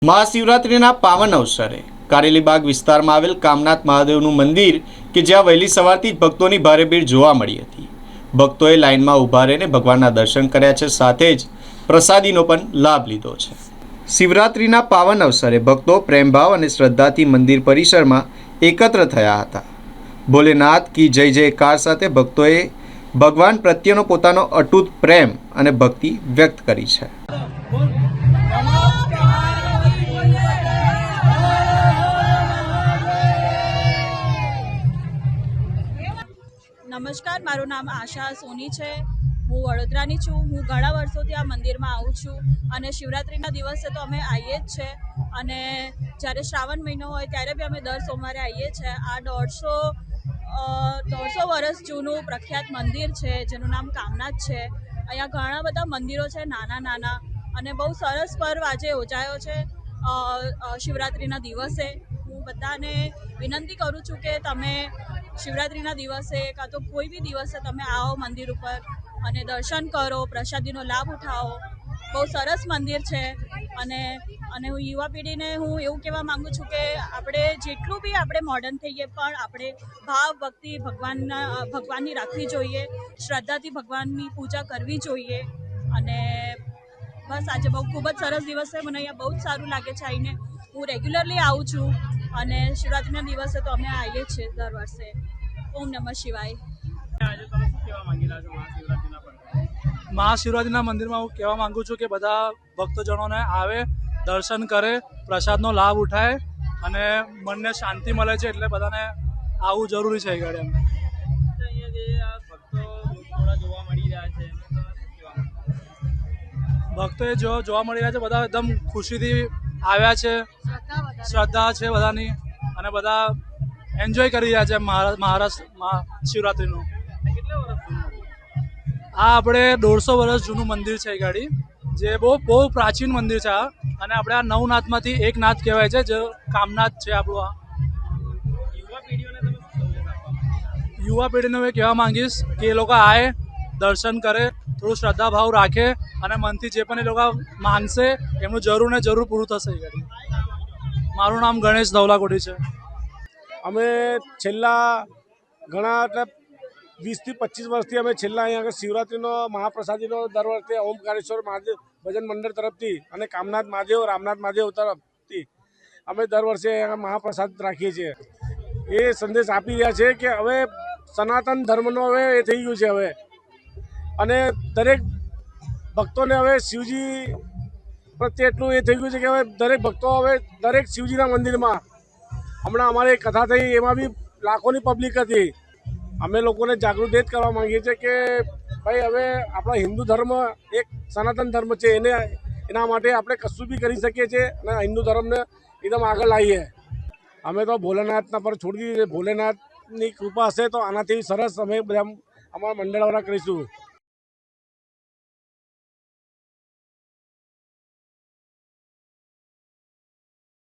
મહાશિવરાત્રિના પાવન અવસરે કારેલીબાગ વિસ્તારમાં આવેલ કામનાથ મહાદેવનું મંદિર કે જ્યાં વહેલી સવારથી જ ભક્તોની ભારે ભીડ જોવા મળી હતી। ભક્તોએ લાઇનમાં ઊભા રહીને ભગવાનના દર્શન કર્યા છે, સાથે જ પ્રસાદીનો પણ લાભ લીધો છે। શિવરાત્રિના પાવન અવસરે ભક્તો પ્રેમભાવ અને શ્રદ્ધાથી મંદિર પરિસરમાં એકત્ર થયા હતા। ભોલેનાથ કી જય જયકાર સાથે ભક્તોએ ભગવાન પ્રત્યેનો પોતાનો અતૂટ પ્રેમ અને ભક્તિ વ્યક્ત કરી છે। नमस्कार, मारू नाम आशा सोनी है। हूँ वडोदरानी छूँ। हूँ घणा वर्षोथी आ मंदिर में आऊँ छूँ अने शिवरात्रिना दिवसे तो अमे आवीए ज छे अने ज्यारे श्रावण महीनो होय त्यारे बी अमे दर सोमवारे आवीए छे। आ 150 वर्ष जूनू प्रख्यात मंदिर है जेनुं नाम कामनाथ है। अहींया घणा बधा मंदिरो है नाना नाना अने बहु सरस पर्व आजे योजायो छे। शिवरात्रिना दिवसे हूँ बधाने विनंती करूँ छूँ के तमे शिवरात्रिना दिवसे का तो कोई भी दिवसे तमे आओ मंदिर पर अने दर्शन करो, प्रसादीनो लाभ उठाओ। बहुत सरस मंदिर है अने हूँ युवा पीढ़ी ने हूँ एवुं कहेवा मांगू छूँ के आपणे जेटलुं बी आपणे मॉडर्न थईए पण आपणे भाव भक्ति भगवाननी राखवी जोईए, श्रद्धाथी भगवाननी पूजा करवी जोईए। अने बस आज खूब ज सरस दिवस है। मने अहींया बहुत सारूं लागे छे आवीने। हूँ रेग्युलरली आऊँ छूँ अने शिवरात्रिना दिवसे तो अमे आवीए छीए दर वर्षे। ओम नमः शिवाय। महाशिवरात्रिना मंदिर में हूँ कहेवा मांगू छूँ कि बधा भक्तजनों ने आवे, दर्शन करे, प्रसादनो लाभ उठाए अने मनने शांति मळे छे एटले बधाने आवવું જરૂરી છે। ગાડી ભક્તો જોવા મળી રહ્યા છે, બધા એકદમ ખુશીથી આવ્યા છે, શ્રદ્ધા છે બધાની અને બધા એન્જોય કરી રહ્યા છે મહારાષ્ટ્રમાં શિવરાત્રિનું। આ આપણે 150 વર્ષ જૂનું મંદિર છે ગાડી, જે બહુ પ્રાચીન મંદિર છે આ, અને આપણે આ 9 નાથમાંથી એક નાથ કહેવાય છે, જે કામનાથ છે આપણું। આ યુવા પેઢીને હું કહેવા માંગીશ કે એ લોકો આए, દર્શન કરે, થોડું શ્રદ્ધા ભાવ રાખે અને મનથી જે પણ એ લોકો માંગશે એમનું જરૂર ને જરૂર પૂરું થશે। ગાડી મારું નામ ગણેશ ધવલાકોટી છે। અમે છેલ્લા ઘણા એટલે 20 થી 25 વર્ષથી અમે છેલ્લા અહીંયા આગળ શિવરાત્રિનો મહાપ્રસાદીનો દર વખતે ઓમકારેશ્વર મહાદેવ ભજન મંડળ તરફથી અને કામનાથ મહાદેવ રામનાથ મહાદેવ તરફથી અમે દર વર્ષે અહીંયા મહાપ્રસાદ રાખીએ છીએ। એ સંદેશ આપી રહ્યા છે કે હવે સનાતન ધર્મનો હવે એ થઈ ગયું છે હવે, અને દરેક ભક્તોને હવે શિવજી પ્રત્યે એટલું એ થઈ ગયું છે કે હવે દરેક ભક્તો હવે દરેક શિવજીના મંદિરમાં હમણાં અમારી કથા થઈ એમાં બી લાખોની પબ્લિક હતી। અમે લોકોને જાગૃત જ કરવા માંગીએ છીએ કે ભાઈ હવે આપણા હિન્દુ ધર્મ એક સનાતન ધર્મ છે, એના માટે આપણે કશું બી કરી શકીએ છીએ અને હિન્દુ ધર્મને એકદમ આગળ લાવીએ। અમે તો ભોલેનાથના પર છોડી દીધી, ભોલેનાથની કૃપા હશે તો આનાથી સરસ અમે બધા અમારા મંડળવાળા કરીશું।